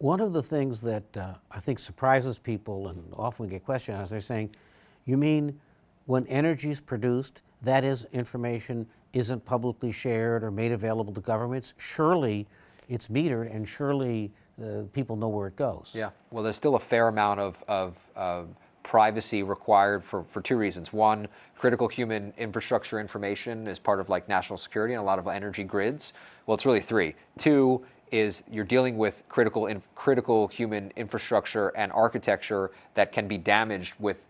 One of the things that I think surprises people, and often we get questions, is they're saying, you mean when energy is produced, that is, information isn't publicly shared or made available to governments? Surely it's metered, and surely people know where it goes. Yeah, well, there's still a fair amount of privacy required for two reasons. One, critical human infrastructure information is part of like national security and a lot of energy grids. Well, it's really three. Two is you're dealing with critical human infrastructure and architecture that can be damaged with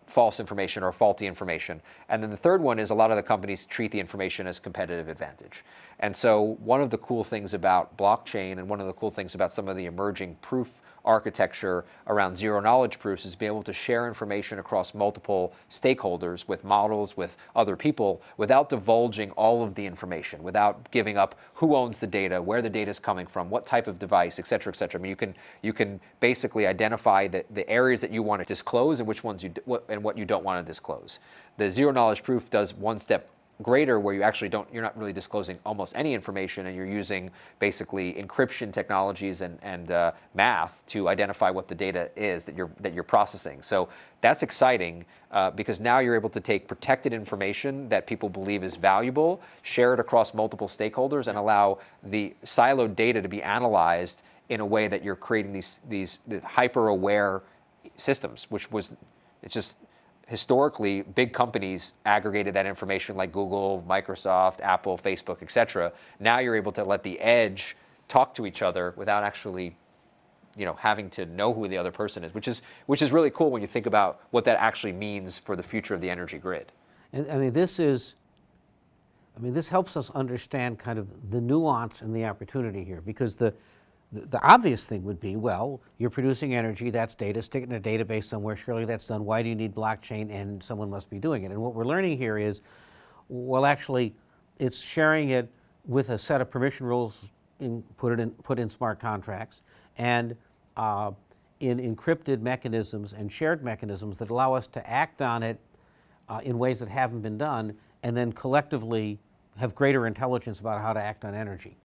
false information or faulty information. And then the third one is a lot of the companies treat the information as competitive advantage. And so one of the cool things about blockchain and one of the cool things about some of the emerging proof architecture around zero knowledge proofs is be able to share information across multiple stakeholders with models, with other people, without divulging all of the information, without giving up who owns the data, where the data is coming from, what type of device, et cetera, et cetera. I mean, you can basically identify the areas that you want to disclose and which ones what you don't want to disclose. The zero knowledge proof does one step greater, where you actually you're not really disclosing almost any information, and you're using basically encryption technologies and math to identify what the data is that you're processing. So that's exciting because now you're able to take protected information that people believe is valuable, share it across multiple stakeholders, and allow the siloed data to be analyzed in a way that you're creating these hyper-aware systems, it's just historically, big companies aggregated that information like Google, Microsoft, Apple, Facebook, et cetera. Now you're able to let the edge talk to each other without actually having to know who the other person is, which is really cool when you think about what that actually means for the future of the energy grid. And this helps us understand kind of the nuance and the opportunity here, because the obvious thing would be, well, you're producing energy, that's data, stick it in a database somewhere, surely that's done. Why do you need blockchain? And someone must be doing it. And what we're learning here is, well, actually, it's sharing it with a set of permission rules put in smart contracts, and in encrypted mechanisms and shared mechanisms that allow us to act on it in ways that haven't been done, and then collectively have greater intelligence about how to act on energy.